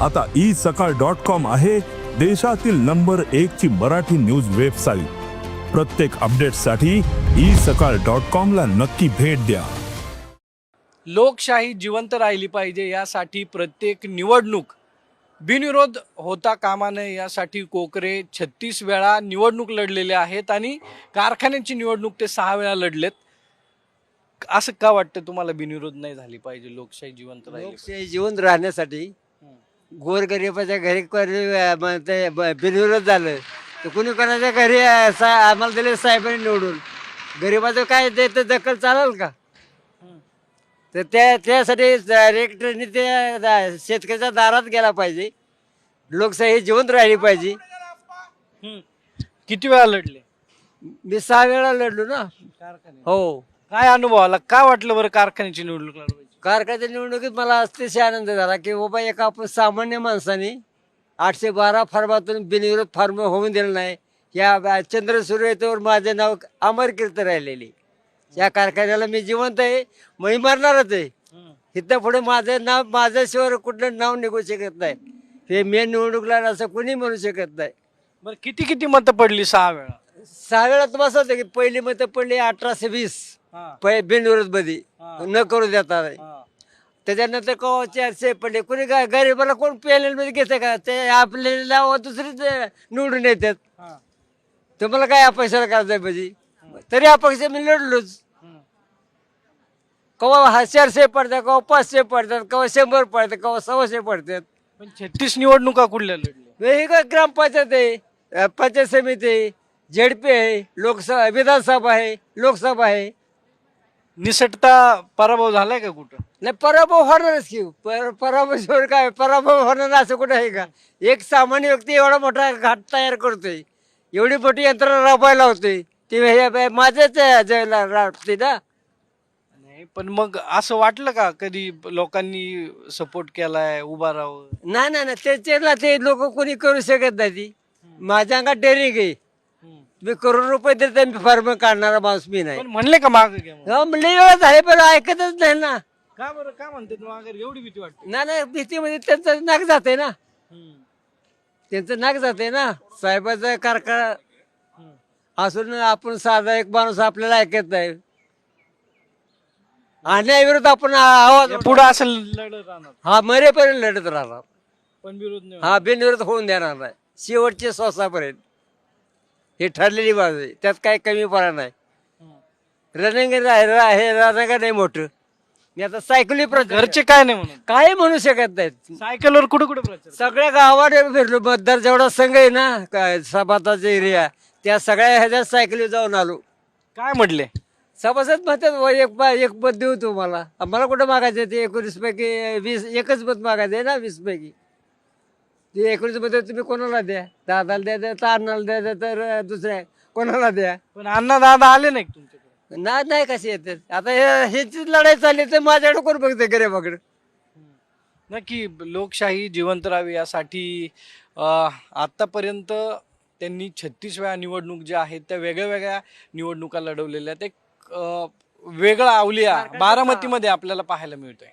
आता isakal.com आहे देशातील नंबर 1 ची मराठी न्यूज वेबसाईट। प्रत्येक अपडेटसाठी isakal.com ला नक्की भेट द्या। लोकशाही जिवंत राहिली पाहिजे यासाठी प्रत्येक निवडणूक बिनविरोध होता कामा नये यासाठी कोकरे 36 वेळा निवडणूक लढलेले आहेत आणि कारखान्याची निवडणूक ते 6 वेळा लढलेत। असं का वाटतं तुम्हाला बिनविरोध नाही झाली पाहिजे, लोकशाही जिवंत राहिली लोकशाही जिवंत राहण्यासाठी गोरगरिबाच्या घरी बिनविरोध झालं तर कुणी कोणाच्या घरी आम्हाला दिले साहेबांनी निवडून गरिबाचं काय ते दखल चालेल का? तर त्यासाठी डायरेक्टरनी ते शेतकऱ्याच्या दारात गेला पाहिजे, लोकशाही जिवंत राहिली पाहिजे। किती वेळा लढले? मी 6 वेळा लढलो ना कारखाने। हो। काय अनुभव आला, काय वाटलं बरं कारखान्याची निवडणूक लढवायची? कारखान्याच्या निवडणुकीत मला अतिशय आनंद झाला की बाबा एका आपण सामान्य माणसाने 812 फार्मातून बिनविरोध फार्म होऊन दिलं नाही। या चंद्रसूर्य येथेवर माझे नाव अमर कीर्त राहिलेली, या कारखान्याला मी जिवंत आहे, मी मरणारच आहे। इथं पुढे माझं नाव, माझ्याशिवाय कुठलं नाव निघू शकत नाही, हे मेन निवडणूकला असं कोणी म्हणू शकत नाही। बरं किती किती मतं पडली 6 वेळा? 6 वेळा तर बसत की पहिली मतं पडली 1820 बिनविरोध मध्ये न करू देता नाही। त्याच्यानंतर कवा 400 पडले, कोणी काय गरीबाला कोण पॅनल मध्ये घेते का? ते आपल्याला दुसरीच निवडून येतात, तुम्हाला काय अपेक्षा करायचं पाहिजे? तरी अपेक्षा मी लढलोच। कवा 400 पडतात, कवा 500 पडतात, कवा 100 पडतात, कवा 100 पडतात। पण 36 निवडणुका कुठल्या लढल्या? हे काय ग्रामपंचायत आहे, पंचायत समिती आहे, झेडपी आहे, लोकसभा, विधानसभा आहे, लोकसभा आहे। निसटता पराभव झालाय का कुठं? नाही, पराभव होणारच की, पराभव काय पराभव होणार असं कुठं आहे का? एक सामान्य व्यक्ती एवढा मोठा घाट तयार करतोय, एवढी मोठी यंत्रणा राबवायला होते, ते माझ्याच राबते ना। नाही, पण मग असं वाटलं का कधी लोकांनी सपोर्ट केलाय उभा राहावं? नाही नाही नाही, त्याच्याला ते लोक कोणी करू शकत नाही। ती माझ्या अंगात डेअरिंग आहे, मी करोड रुपये देते, मी फार्म काढणारा माणूस मी नाही। पण म्हणले का माग घ्या म्हणून? लई वेळा झाले पण ऐकतच नाही ना। का बरं, काय म्हणते मागे एवढी भीती वाटते? नाही नाही, भीतीमध्ये त्यांचं नाक जाते ना, त्यांचं नाक जाते ना। साहेबाचा कारखाना असून आपण साधा एक माणूस आपल्याला ऐकत नाही, अन्यायाविरुद्ध आपण आवाज पुढे असं लढत राहणार हा मरेपर्यंत लढत राहणार, पण विरोध नाही हा बिनविरोध होऊन देणार नाही, शेवटच्या श्वासापर्यंत। हे ठरलेली बाजू आहे, त्यात काही कमीपणा नाही। रनिंग हे राजा नाही मोठं, मी आता सायकली घरचे काय नाही म्हणून काही म्हणू शकत नाहीत। सायकलवर कुठे कुठे प्रचार? सगळ्या गावात फिरलो, मतदार जेवढा संघ आहे ना सभाताचा एरिया, त्या सगळ्या ह्याच्यात सायकली जाऊन आलो। काय म्हटले? सभासद म्हणतात एक मत देऊ तुम्हाला, आम्हाला कुठं मागायचं? ते 19 पैकी 20, एकच मत मागायचं आहे ना 20 पैकी। ते 19 मध्ये तुम्ही कोणाला द्या, दादाला द्या तर अण्णाला द्या तर दुसऱ्या कोणाला द्या। पण अण्णा दादा आले नाही का तुमच्याकडे? नाही कसे येतात? आता ह्याचीच लढाई चालली तर माझ्याकडे कोण बघते गरीबाकडे? नक्की लोकशाही जिवंत राहावी यासाठी आतापर्यंत त्यांनी 36 वेळा निवडणूक ज्या आहेत त्या वेगळ्या वेगळ्या निवडणुका लढवलेल्या आहेत। एक वेगळा अवलिया बारामतीमध्ये आपल्याला पाहायला मिळतोय।